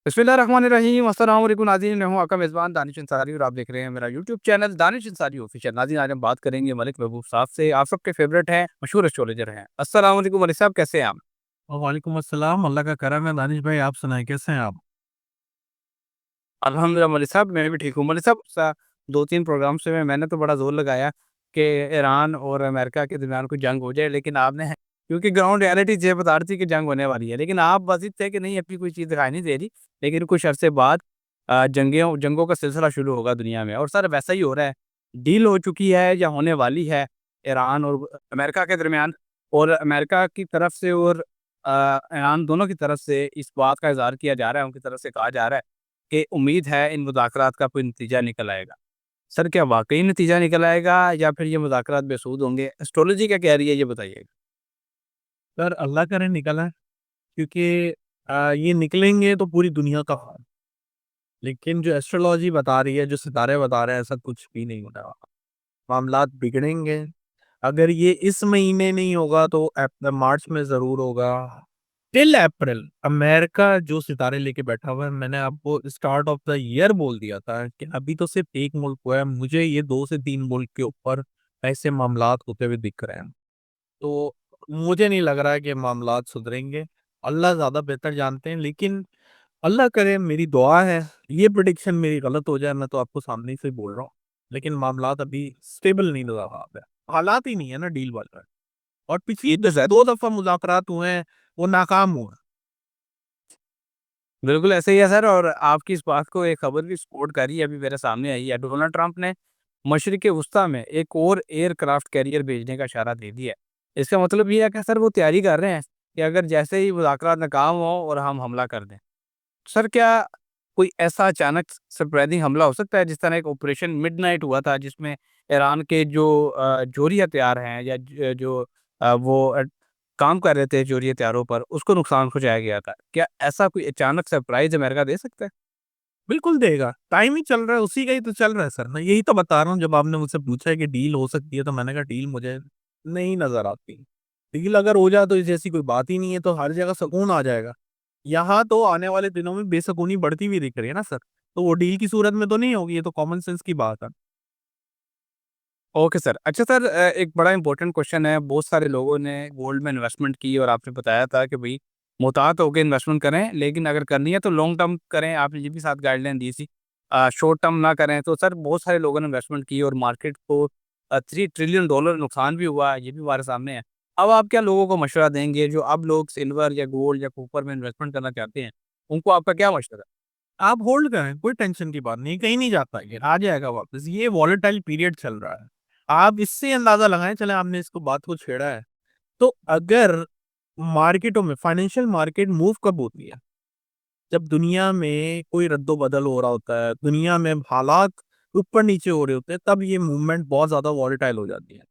बिस्मिल्लाहिर्रहमानिर्रहीम अस्सलाम वालेकुम नाज़रीन, मैं हूँ आपका मेज़बान दानिश अंसारी और आप देख रहे हैं मेरा YouTube channel Danish Ansari official. नाज़रीन, आज हम बात करेंगे मलिक महबूब साहब से। आप सबके फेवरेट हैं, मशहूर एस्ट्रोलॉजर हैं। अस्सलाम वालेकुम मलिक साहब, कैसे हैं आप? वालेकुम अस्सलाम, अल्लाह का करम है दानिश भाई, आप सुनाएँ कैसे हैं आप? अल्हम्दुलिल्लाह मलिक साहब, मैं भी ठीक हूँ। मलिक साहब 2-3 प्रोग्राम से मैंने तो बड़ा ज़ोर लगाया कि ईरान और अमेरिका के दरमियान कोई जंग हो जाए, लेकिन आपने क्योंकि ग्राउंड रियलिटी ये बता रही थी कि जंग होने वाली है, लेकिन आप बाज़िद थे कि नहीं, अभी कोई चीज़ दिखाई नहीं दे रही। लेकिन कुछ अरसे बाद जंगों का सिलसिला शुरू होगा दुनिया में और सर वैसा ही हो रहा है। डील हो चुकी है या होने वाली है ईरान और अमेरिका के दरमियान, और अमेरिका की तरफ से और ईरान दोनों की तरफ से इस बात का इज़हार किया जा रहा है, उनकी तरफ से कहा जा रहा है कि उम्मीद है इन मुज़ाकरात का कोई नतीजा निकल आएगा। सर क्या वाक़ई नतीजा निकल आएगा या फिर ये मुज़ाकरात बेसूद होंगे? एस्ट्रोलॉजी क्या कह रही है, ये बताइएगा? सर अल्लाह करे निकल आए, क्योंकि ये निकलेंगे तो पूरी दुनिया का हाल। लेकिन जो एस्ट्रोलॉजी बता रही है, जो सितारे बता रहे हैं, ऐसा कुछ भी नहीं होने वाला। मामलात बिगड़ेंगे। अगर ये इस महीने नहीं होगा तो मार्च में ज़रूर होगा। टिल अप्रैल अमेरिका जो सितारे लेके बैठा हुआ है, मैंने आपको स्टार्ट ऑफ द ईयर बोल दिया था कि अभी तो सिर्फ एक मुल्क हुआ है, मुझे ये 2 से 3 मुल्क के ऊपर ऐसे मामलात होते हुए दिख रहे हैं। तो मुझे नहीं लग रहा है कि मामलात सुधरेंगे। अल्लाह ज़्यादा बेहतर जानते हैं, लेकिन अल्लाह करे, मेरी दुआ है, ये प्रेडिक्शन मेरी गलत हो जाए, मैं तो आपको सामने से बोल रहा हूँ। लेकिन मामलात अभी स्टेबल नहीं नज़र आ रहा है। हालात ही नहीं है ना डील वाला। और पिछली ये तो सर 2 दफ़ा मुज़ाकरात हुए हैं, वो नाकाम हुए। बिल्कुल ऐसे ही है सर, और आपकी इस बात को एक खबर भी सपोर्ट कर रही है, अभी मेरे सामने आई है। डोनाल्ड ट्रंप ने मशरिक़ वुस्ता में एक और एयरक्राफ्ट कैरियर भेजने का इशारा दे दिया है। इसका मतलब ये है कि सर वो तैयारी कर रहे हैं कि अगर जैसे ही मुज़ाकरात नाकाम हो और हम हमला कर दें। सर क्या कोई ऐसा अचानक सरप्राइजिंग हमला हो सकता है जिस तरह एक ऑपरेशन मिडनाइट हुआ था जिसमें ईरान के जो जोहरी हथियार हैं या जो वो काम कर रहे थे जोहरी हथियारों पर, उसको नुकसान पहुँचाया गया था। क्या ऐसा कोई अचानक सरप्राइज़ अमेरिका दे सकता है? बिल्कुल देगा, टाइम ही चल रहा है, उसी का ही तो चल रहा है सर। मैं यही तो बता रहा हूँ, जब आपने मुझसे पूछा है कि डील हो सकती है, तो मैंने कहा डील मुझे नहीं नज़र आती। डील अगर हो जाए तो इस जैसी कोई बात ही नहीं है, तो हर जगह सुकून आ जाएगा। यहाँ तो आने वाले दिनों में बेसुकूनी बढ़ती हुई दिख रही है ना सर, तो वो डील की सूरत में तो नहीं होगी, ये तो कॉमन सेंस की बात है। Okay sir. अच्छा सर, एक बड़ा इम्पोर्टेंट क्वेश्चन है, बहुत सारे लोगों ने गोल्ड में इन्वेस्टमेंट की और आपने बताया था कि भई मुहतात होके इन्वेस्टमेंट करें, लेकिन अगर करनी है तो लॉन्ग टर्म करें, आपने ये भी साथ गाइडलाइन दी थी। शॉर्ट टर्म ना करें। तो सर बहुत सारे लोगों ने इन्वेस्टमेंट की और मार्केट को $3 ट्रिलियन नुकसान भी हुआ है, ये भी हमारे सामने है। अब आप क्या लोगों को मशवरा देंगे जो अब लोग सिल्वर या गोल्ड या कॉपर में इन्वेस्टमेंट करना चाहते हैं, उनको आपका क्या मशवरा है? आप होल्ड करें, कोई टेंशन की बात नहीं, कहीं नहीं जाता ये, आ जाएगा वापस। ये वॉलेटाइल पीरियड चल रहा है। आप इससे अंदाज़ा लगाएँ, चलें आपने इसको बात को छेड़ा है, तो अगर मार्केटों में फाइनेंशियल मार्केट मूव कब होती है? जब दुनिया में कोई रद्दो-बदल हो रहा होता है, दुनिया में हालात ऊपर-नीचे हो रहे होते हैं, तब ये मूवमेंट बहुत ज़्यादा वॉलेटाइल हो जाती है।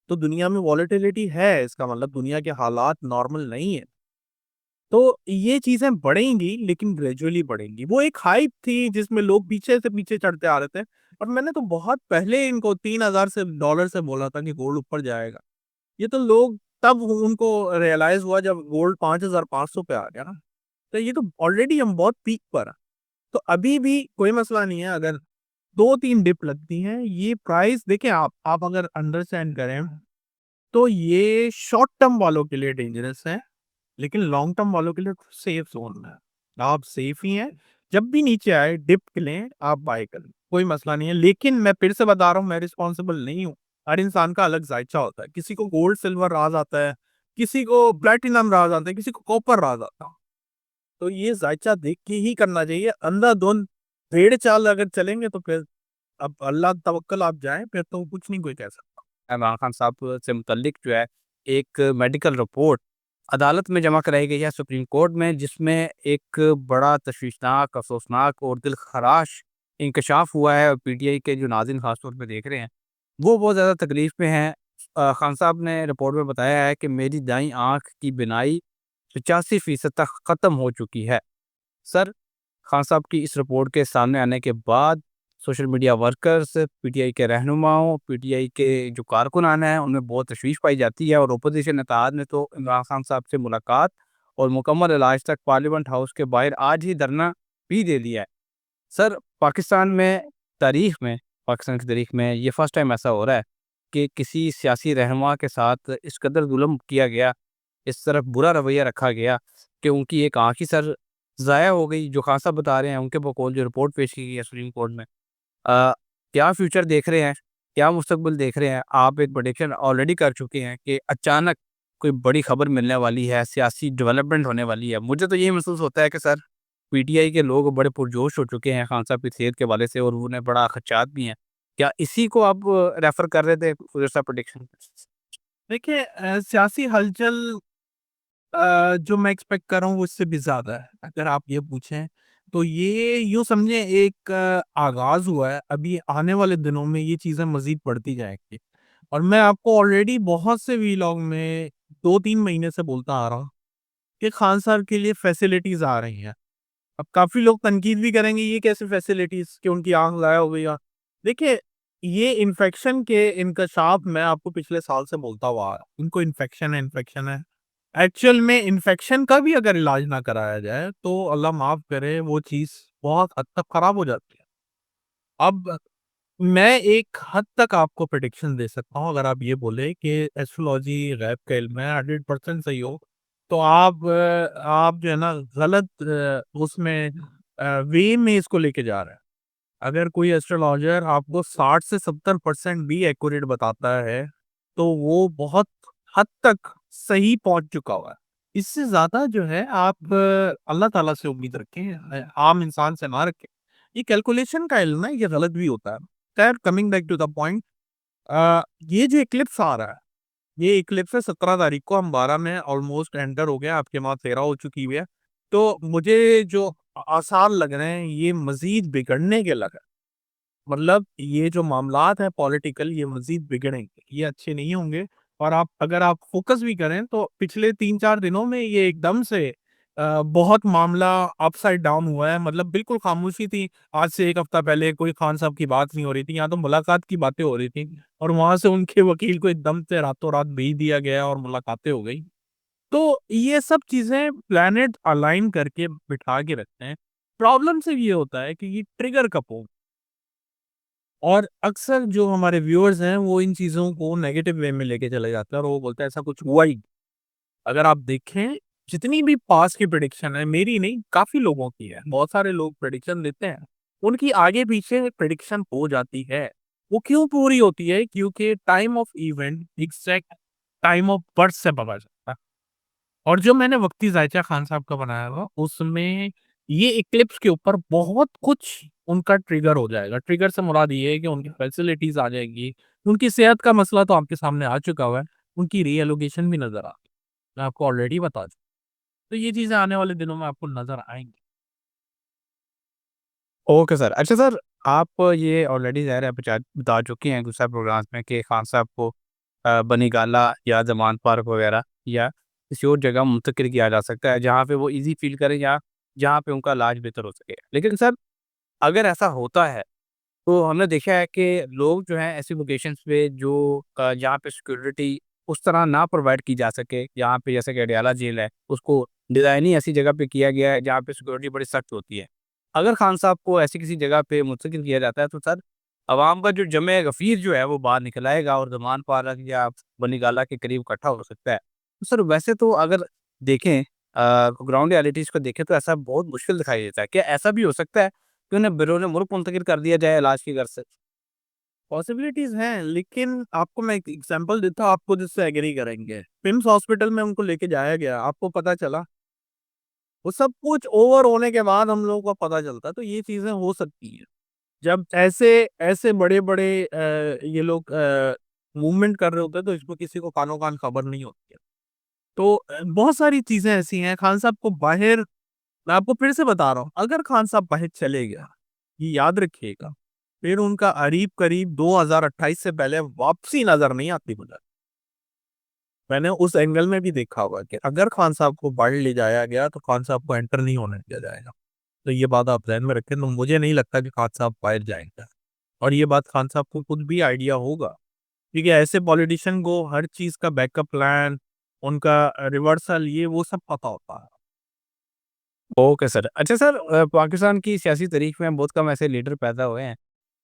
तो दुनिया में वॉलेटिलिटी है, इसका मतलब दुनिया के हालात नॉर्मल नहीं है। तो ये चीज़ें बढ़ेंगी, लेकिन ग्रेजुअली बढ़ेंगी। वो एक हाइप थी जिसमें लोग पीछे से पीछे चढ़ते आ रहे थे, और मैंने तो बहुत पहले इनको 3000 से डॉलर से बोला था कि गोल्ड ऊपर जाएगा। ये तो लोग तब उनको रियलाइज़ हुआ जब गोल्ड 5500 पे आ गया ना। तो ये तो ऑलरेडी हम बहुत पीक पर हैं। तो अभी भी कोई मसला नहीं है, अगर 2-3 डिप लगती हैं, ये प्राइस देखिए, आप अगर अंडरस्टैंड करें, तो ये शॉर्ट टर्म वालों के लिए डेंजरस है, लेकिन लॉन्ग टर्म वालों के लिए सेफ ज़ोन में है। आप सेफ ही हैं, जब भी नीचे आए डिप लें, आप बाय करें, कोई मसला नहीं है। लेकिन मैं फिर से बता रहा हूँ, मैं रिस्पॉन्सिबल नहीं हूँ। हर इंसान का अलग ज़ायचा होता है, किसी को गोल्ड सिल्वर राज आता है, किसी को प्लैटिनम राज आता है, किसी को कॉपर राज आता है। तो ये ज़ायचा देख के ही करना चाहिए। अंधाधुंध भेड़ चाल अगर चलेंगे तो फिर अब अल्लाह तवक्कल आप जाएँ, फिर तो कुछ नहीं कोई कह सकता। इमरान खान साहब से मुतल्लिक जो है एक मेडिकल रिपोर्ट अदालत में जमा कराई गई है सुप्रीम कोर्ट में, जिसमें एक बड़ा तशवीशनाक, अफ़सोसनाक और दिलखराश इंकशाफ हुआ है। और पीटीआई के जो नाज़रीन ख़ास तौर पे देख रहे हैं, वो बहुत ज़्यादा तकलीफ़ में हैं। खान साहब ने रिपोर्ट में बताया है कि मेरी दाईं आँख की बीनाई 85% तक ख़त्म हो चुकी है। सर, खान साहब की इस रिपोर्ट के सामने आने के बाद सोशल मीडिया वर्कर्स, पीटीआई के रहनुमाओं, पीटीआई के जो कारकुनान हैं, उनमें बहुत तशवीश पाई जाती है। और अपोज़िशन इत्तेहाद ने तो इमरान खान साहब से मुलाकात और मुकम्मल इलाज तक पार्लियामेंट हाउस के बाहर आज ही धरना भी दे दिया है। सर पाकिस्तान में तारीख में पाकिस्तान की तारीख में ये फर्स्ट टाइम ऐसा हो रहा है कि किसी सियासी रहनुमा के साथ इस कदर जुल्म किया गया, इस तरह बुरा रवैया रखा गया कि उनकी एक आँख ही सर ज़ाया हो गई। जो खान साहब बता रहे हैं उनके बकौल जो रिपोर्ट पेश की गई है सुप्रीम कोर्ट में, क्या फ्यूचर देख रहे हैं? क्या मुस्तकबिल देख रहे हैं? आप एक प्रेडिक्शन ऑलरेडी कर चुके हैं कि अचानक कोई बड़ी खबर मिलने वाली है, सियासी डेवलपमेंट होने वाली है। मुझे तो यही महसूस होता है कि सर पीटीआई के लोग बड़े पुरजोश हो चुके हैं खान साहब की सेहत के हवाले से और उन्हें बड़ा खदशात भी हैं। क्या इसी को आप रेफ़र कर रहे थे गुज़श्ता प्रेडिक्शन? देखिए सियासी हलचल जो मैं एक्सपेक्ट कर रहा हूँ वो इससे भी ज़्यादा है। अगर आप ये पूछें तो ये यूँ समझें एक आगाज़ हुआ है, अभी आने वाले दिनों में ये चीज़ें मज़ीद बढ़ती जाएँगी। और मैं आपको ऑलरेडी बहुत से वीलॉग में 2-3 महीने से बोलता आ रहा हूँ कि खान साहब के लिए फैसिलिटीज़ आ रही हैं। अब काफ़ी लोग तनकीद भी करेंगे ये कैसे फैसिलिटीज़ कि उनकी आँख ज़ाया हो गई या देखिए, ये इन्फेक्शन के इंकशाफ मैं आपको पिछले साल से बोलता हुआ आ रहा हूँ। इनको इन्फेक्शन है, इन्फेक्शन है। एक्चुअल में इन्फेक्शन का भी अगर इलाज ना कराया जाए, तो अल्लाह माफ़ करे वो चीज़ बहुत हद तक खराब हो जाती है। अब मैं एक हद तक आपको प्रेडिक्शन दे सकता हूँ, अगर आप ये बोले कि एस्ट्रोलॉजी गैब का इल्म है, 100% सही हो, तो आप जो है ना गलत उसमें वे में इसको लेके जा रहे हैं। अगर कोई एस्ट्रोलॉजर आपको 60 से 70% भी एक्यूरेट बताता है, तो वो बहुत हद तक सही पहुँच चुका हुआ है। इससे ज़्यादा जो है आप अल्लाह ताला से उम्मीद रखें, आम इंसान से ना रखें। ये कैलकुलेशन का इल्म है, ये गलत भी होता है। खैर coming back to the point, ये जो इक्लिप्स आ रहा है, ये इक्लिप्स है 17 तारीख को, हम 12 में ऑलमोस्ट एंटर हो गए, आपके वहाँ 13 हो चुकी हुई है। तो मुझे जो आसार लग रहे हैं, ये मज़ीद बिगड़ने के लग रहे हैं। मतलब ये जो मामलात हैं पॉलिटिकल, ये मज़ीद बिगड़ेंगे, ये अच्छे नहीं होंगे। और आप अगर आप फ़ोकस भी करें तो पिछले 3-4 दिनों में ये एकदम से बहुत मामला अपसाइड डाउन हुआ है। मतलब बिल्कुल खामोशी थी। आज से 1 हफ्ता पहले कोई खान साहब की बात नहीं हो रही थी, यहाँ तो मुलाकात की बातें हो रही थी और वहाँ से उनके वकील को एकदम से रातों-रात भेज दिया गया और मुलाकातें हो गई। तो ये सब चीज़ें प्लैनेट अलाइन करके बिठा के रखते हैं। प्रॉब्लम सिर्फ़ ये होता है कि ये ट्रिगर कब हो, और अक्सर जो हमारे व्यूअर्स हैं, वो इन चीज़ों को नेगेटिव वे में लेके चले जाते हैं और वो बोलते हैं ऐसा कुछ हुआ ही। अगर आप देखें, जितनी भी पास्ट की प्रेडिक्शन है, मेरी नहीं, काफ़ी लोगों की है। बहुत सारे लोग प्रेडिक्शन देते हैं, उनकी आगे-पीछे प्रेडिक्शन हो जाती है। वो क्यों पूरी होती है? क्योंकि time of event exact time of birth से पता चलता है। और जो मैंने वक्ती ज़ायचा खान साहब का बनाया हुआ, उसमें ये इक्लिप्स के ऊपर बहुत कुछ उनका ट्रिगर हो जाएगा। ट्रिगर से मुराद ये है कि उनकी फैसिलिटीज़ आ जाएँगी, उनकी सेहत का मसला तो आपके सामने आ चुका हुआ है, उनकी रीएलोकेशन भी नज़र आ रही है। मैं आपको ऑलरेडी बता चुका हूँ। तो ये चीज़ें आने वाले दिनों में आपको नज़र आएँगी। Okay sir. अच्छा सर, आप ये ऑलरेडी ज़ाहिर है बचा बता चुके हैं दूसरा प्रोग्राम्स में कि खान साहब को बनी गाला या ज़मान पार्क वगैरह या किसी और जगह मुंतकिल किया जा सकता है, जहाँ पे वो ईज़ी फ़ील करें या जहाँ पे उनका इलाज बेहतर हो सके। लेकिन सर, अगर ऐसा होता है, तो हमने देखा है कि लोग जो हैं ऐसी लोकेशंस पे जो जहाँ पे सिक्योरिटी उस तरह ना प्रोवाइड की जा सके, जहाँ पे जैसे कि अडयाला जेल है, उसको डिज़ाइन ही ऐसी जगह पे किया गया है जहाँ पे सिक्योरिटी बड़ी सख्त होती है। अगर खान साहब को ऐसी किसी जगह पे मुंतकिल किया जाता है तो सर, अवाम का जो जमे गफ़ीर जो है वो बाहर निकल आएगा और ज़मान पार्क या बनी गाला के करीब इकट्ठा हो सकता है। तो सर वैसे तो अगर देखें ग्राउंड रियलिटीज़ को देखें तो ऐसा बहुत मुश्किल दिखाई देता है। क्या ऐसा भी हो सकता है कि उन्हें बैरून मुल्क मुंतकिल कर दिया जाए इलाज की गर्ज से? पॉसिबिलिटीज़ हैं, लेकिन आपको मैं एक एग्ज़ाम्पल देता हूँ, आप खुद इससे एग्री करेंगे। पिम्स हॉस्पिटल में उनको लेके जाया गया, आपको पता चला? वो सब कुछ ओवर होने के बाद हम लोगों को पता चलता है, तो ये चीज़ें हो सकती हैं। जब ऐसे ऐसे बड़े-बड़े ये लोग मूवमेंट कर रहे होते हैं, तो इसमें किसी को कानो-कान खबर नहीं होती है। तो बहुत सारी चीज़ें ऐसी हैं, खान साहब को बाहर मैं आपको फिर से बता रहा हूँ, अगर खान साहब बाहर चले गया, ये याद रखिएगा, फिर उनका करीब-करीब 2028 से पहले वापसी नज़र नहीं आती मुझे। मैंने उस एंगल में भी देखा हुआ है कि अगर खान साहब को बाहर ले जाया गया, तो खान साहब को एंटर नहीं होने दिया जाएगा। तो ये बात आप ज़हन में रखें, तो मुझे नहीं लगता कि खान साहब बाहर जाएँगे। और ये बात खान साहब को खुद भी आइडिया होगा, क्योंकि ऐसे पॉलिटिशियन को हर चीज़ का बैकअप प्लान, उनका रिवर्सल ये वो सब पता होता है। Okay sir. अच्छा सर, पाकिस्तान की सियासी तारीख में बहुत कम ऐसे लीडर पैदा हुए हैं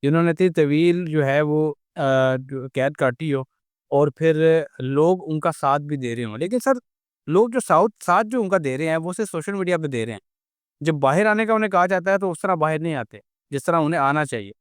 जिन्होंने इतनी तवील जो है वो जो कैद काटी हो और फिर लोग उनका साथ भी दे रहे हों। लेकिन सर, लोग जो साथ जो उनका दे रहे हैं वो सिर्फ सोशल मीडिया पे दे रहे हैं। जब बाहर आने का उन्हें कहा जाता है तो उस तरह बाहर नहीं आते जिस तरह उन्हें आना चाहिए।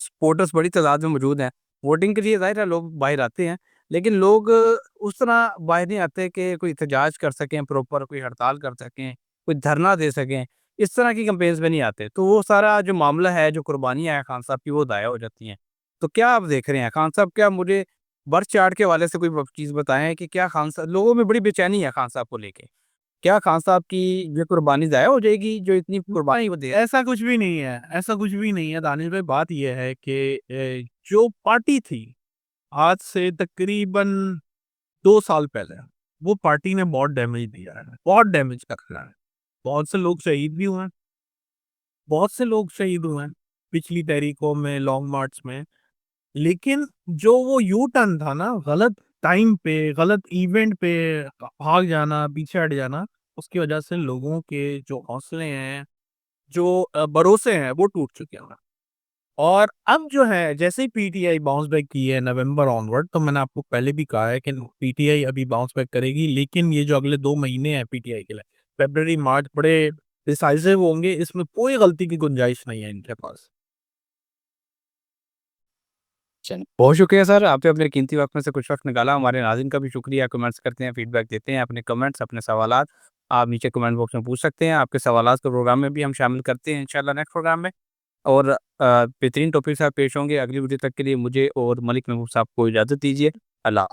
सपोर्टर्स बड़ी तादाद में मौजूद हैं। वोटिंग के लिए ज़ाहिर है लोग बाहर आते हैं, लेकिन लोग उस तरह बाहर नहीं आते कि कोई एहतजाज कर सकें प्रॉपर, कोई हड़ताल कर सकें, कोई धरना दे सकें। इस तरह की कैम्पेन्स में नहीं आते। तो वो सारा जो मामला है, जो कुर्बानियाँ हैं खान साहब की, वो ज़ाया हो जाती हैं। तो क्या आप देख रहे हैं? खान साहब, क्या मुझे बर्थ चार्ट के हवाले से कोई चीज़ बताएँ कि क्या खान साहब, लोगों में बड़ी बेचैनी है खान साहब को लेके। क्या खान साहब की ये कुर्बानी ज़ाया हो जाएगी जो इतनी कुर्बानी नहीं, वो दे। ऐसा कुछ भी नहीं है, ऐसा कुछ भी नहीं है दानिश भाई। बात ये है कि जो पार्टी थी आज से तकरीबन 2 साल पहले, वो पार्टी ने बहुत डैमेज दिया है, बहुत डैमेज करा है। बहुत से लोग शहीद भी हुए हैं, बहुत से लोग शहीद हुए हैं पिछली तहरीकों में, लॉन्ग मार्च में। लेकिन जो वो यू टर्न था ना, गलत टाइम पे, गलत इवेंट पे भाग जाना, पीछे हट जाना, उसकी वजह से लोगों के जो हौसले हैं, जो भरोसे हैं, वो टूट चुके हैं। और अब जो है, जैसे ही पीटीआई बाउंस बैक की है नवंबर ऑनवर्ड, तो मैंने आपको पहले भी कहा है कि पीटीआई अभी बाउंस बैक करेगी, लेकिन ये जो अगले 2 महीने हैं पीटीआई के लिए, फरवरी, मार्च, बड़े डिसाइसिव होंगे। इसमें कोई गलती की गुंजाइश नहीं है इनके पास। चलिए, बहुत शुक्रिया सर, आपने अपने कीमती वक़्त में से कुछ वक़्त निकाला। हमारे नाज़रीन का भी शुक्रिया, कमेंट्स करते हैं, फीडबैक देते हैं, अपने कमेंट्स, अपने सवालात आप नीचे कमेंट बॉक्स में पूछ सकते हैं। आपके सवालात को प्रोग्राम में भी हम शामिल करते हैं इंशाल्लाह नेक्स्ट प्रोग्राम में। और बेहतरीन टॉपिक के साथ पेश होंगे। अगली वीडियो तक के लिए मुझे और मलिक महबूब साहब को इजाज़त दीजिए। अल्लाह